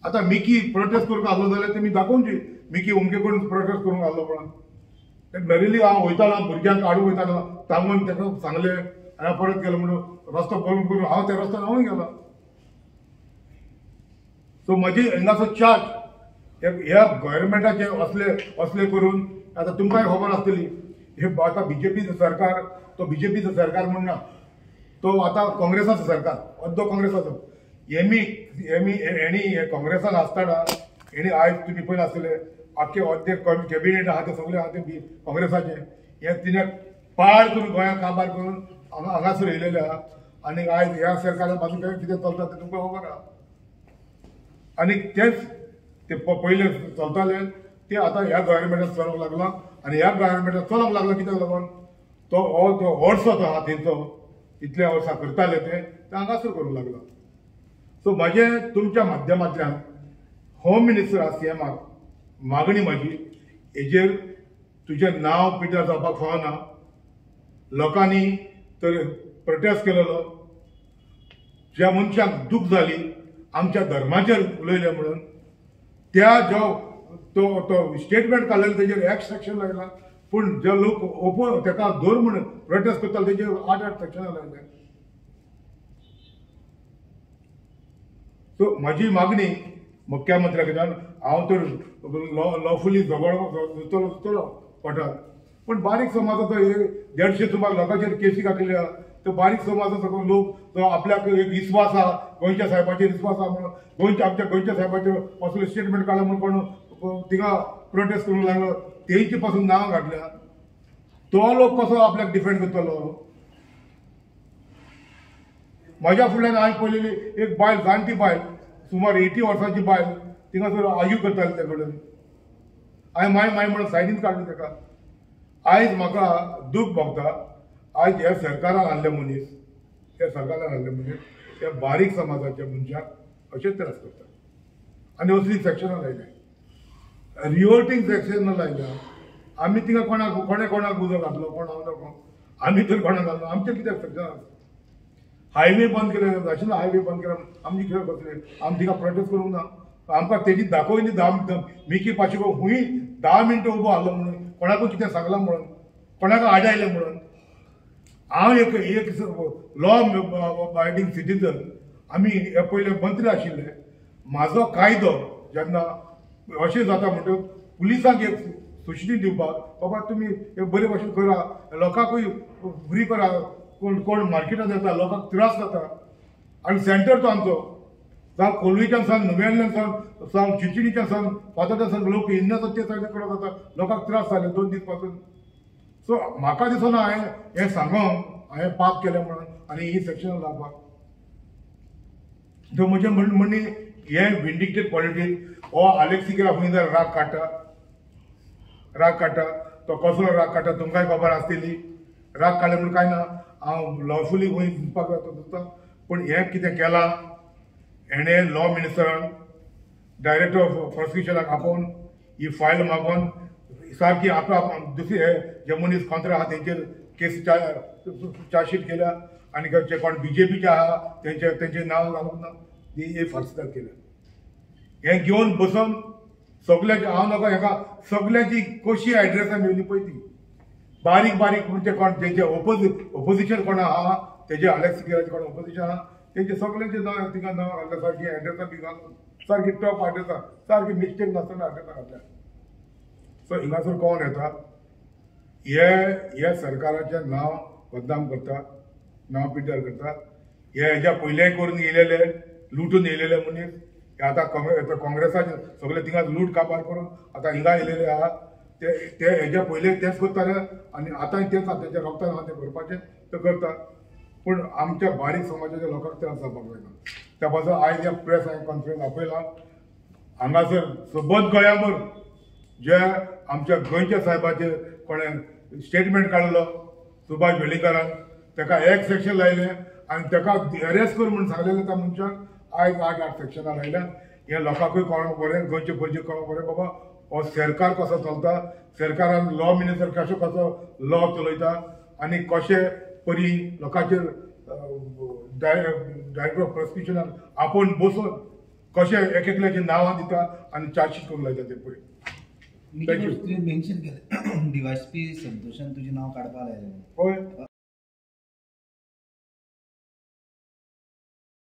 आता Mickey prostate करूंक आसलो जाल्यार तेमी दाखोवची मिकी उमके करून प्रोटेस्ट करूंक आसलो म्हणून मेरेली हांव वयतालो भुरग्यांक हाडूंक वयतालो तांगून ताका सांगलें हांवें परत गेलो म्हणून रस्तो बंद करून हांव त्या रस्त्यान हांवूय गेलो. सो म्हजी हिंगासर चार्ज ह्या गव्हर्मेंटाचे असले करून आता तुमकांय खबर आसतली हे आता बीजेपीचं सरकार तो बीजेपीचं सरकार म्हणना तो आता काँग्रेसाचं सरकार अर्दो काँग्रेसाचो हेणी काँग्रेसान आसतना हेणी आयज तुमी पळय आसतले आख्खे अर्दे कॅबिनेट आहा ते सगळे आहा ते काँग्रेसाचे हे तिने पाड करून गोंयांत काबार करून हांगासर येयलेले आहा आनी आयज ह्या सरकारान बाजू कितें चलता ते तुमकां खबर आहा. आनी तेच ते पयले चलताले ते आतां ह्या गव्हर्मेंटान चलोवंक लागला आनी ह्या गव्हर्मेंटान चलोवंक लागला कित्याक लागून तो वर्सो तो आहा तेंचो इतल्या वर्सां करताले ते हांगासर करूंक लागला. सो म्हाजें तुमच्या माध्यमांतल्यान होम मिनिस्टर सीएमाक मागणी म्हाजी हेजेर तुजें नांव पिड्ड्यार जावपाक फावना. लोकांनी तर प्रोटेस्ट केलेलो ज्या मनशाक दूख जाली आमच्या धर्माचेर उलयले म्हणून त्या जो तो स्टेटमेंट काडलेलो तेजेर 1 सेक्शन लायला पूण जे लोक तेका धर म्हणून प्रोटेस्ट करताले तेजेर 8 सेक्शनां लायले. सो म्हाजी मागणी मुख्यमंत्र्याक हांव तर लॉफुली झगडलो कोर्टांत पूण बारीक समाजाचो 150 सुमार लोकांचेर केसी घातलेल्यो आहा तो बारीक समाजाचो लोक तो आपल्याक एक विस्वास आहा गोंयच्या साहेबाचेर विस्वास आहा म्हणून आमच्या गोंयच्या साहेबाचेर असले स्टेटमेंट काडला म्हणून कोण थिंगा प्रोटेस्ट करूंक लागलो तेंची पासून नांव घातल्या तो लोक कसो आपल्याक डिफेंड करतलो. म्हज्या फुड्यान हांवें पळयलेली एक बायल जाणटी बायल सुमार 80 वर्सांची बायल थिंगासर आर्ग्यू करताली ते कडेन हांवें माय म्हणून सायडीन काडली ताका. आयज म्हाका दूख भोगता आयज ह्या सरकारान हाडले मनीस त्या बारीक समाजाच्या मनशाक अशेच त्रास करता आनी असली सेक्शनां लायल्या रिवोल्टिंग सेक्शनां लायल्या. आमी थिंगा कोणाक उजो घातलो कोण हांव नको आमी तर कोणाक घालना आमचें कित्याक सेक्शनां हायवे बंद केले नाशिल्लो हायवे बंद केला आमची खेळ बसले आमी थिंगा प्रोटेस्ट करूंक ना आमकां तेजी दाखोवनी 10 मिकी पाशिको हुंय 10 मिनटां उबो आसलो म्हणून कोणाकूय कितें सांगलां म्हणून कोणाक आडायलें म्हणून. हांव एक लॉ अबायडींग सिटीजन आमी हे पयले मंत्री आशिल्ले म्हाजो कायदो जेन्ना अशें जाता म्हणटकच पुलिसांक एक सुचणी दिवपाक बाबा तुमी एक बरे भशेन करा लोकांकूय फ्री करा कोण मार्केटांत येता लोकांक त्रास जाता आनी सेंटर तो आमचो जावं कोलवेच्यान सांग नुवेंल्यान सांग चिंचणीच्यान सांग फातोड्यान सांग लोक इंडियाचो ते सायडीन कडे जाता लोकांक त्रास जाले 2 दीस पासून. सो म्हाका दिसना हांवें हें सांगोंक हांवें पाप केलें म्हणून आनी ही सेक्शनां लावपाक तो म्हजें म्हणणी हे विंडिकेटेड पॉलिटिक्स हो आलेक्सिकेला खंय जाल्यार राग काडटा तो कसलो राग काडटा तुमकांय खबर आसतली. राग काडले म्हणून कांय ना हांव लॉफुली खंय दिवपाक जाता पूण हें कितें केलां हेणें लॉ मिनिस्टरान डायरेक्टर ऑफ प्रॉसिक्युशनाक आपोवन ही फायल मागोवन सारकी दुसरे हे जे मनीस कांतरा आहा तेंचेर केस चार्जशीट केल्या आनी जे कोण बीजेपीचे आहा तेंचे नांव घालूंक ना ही फर्स्टार केल्या. हें घेवन बसून सगळ्याची हांव नाका हेका सगळ्याची कशी एड्रेसां मेळली पळय ती बारीक म्हणजे कोण तेंचे ओपोजिशन कोण आहा तेजे आलेक्सिकेलाचे कोण ओपोजिशन आहा तेंचे सगळ्यांचे नांव तिका नांव घातल्या सारकी एड्रेसां बी घालून सारकी टॉप एड्रेसां सारकी मिस्टेक नासतना एड्रेसां घातल्या. सो हिंगासर कोण येता हे सरकाराचें नांव बदनाम करता नांव पिड्ड्यार करता. हे हेज्या पयलेंय करून येयलेले लुटून येयलेले मनीस हे आतां काँग्रेसाचे सगळे थिंगा लूट काबार करून आतां हिंगा येयलेले आहा ते हेज्या पयले तेच करताले आनी आतांय तेच आहा तेच्या रोगतान आहा तें करपाचें ते करता पूण आमच्या बारीक समाजाच्या लोकांक त्रास जावपाक जायना. त्या पासून आयज ह्या प्रेस कॉन्फरन्स आपयला हांगासर सबंद गोंयाभर जे आमच्या गोंयच्या साहेबाचेर कोणें स्टेटमेंट काडलो सुभाष वेळीकरान ताका 1 सेक्शन लायलें आनी ताका अरेस्ट कर म्हणून सांगलेलें त्या मनशाक आयज 8 सेक्शनां लायल्या. हे लोकांकूय कळोंक बरें गोंयचे भुरगे कळोंक बरें बाबा हो सरकार कसो चलता सरकारान लॉ मिनिस्टर कसो लॉ चलयता आनी कशें परी लोकांचेर डायरेक्टर ऑफ प्रॉसिक्युशनान आपोवन बसून कशें एक एकल्याची नांवां दिता आनी चार्जशीट करून लायता ते पळय. तुवें मेन्शन केलें डीवायएसपी संतोशान तुजें नांव काडपाक लायलें. होय.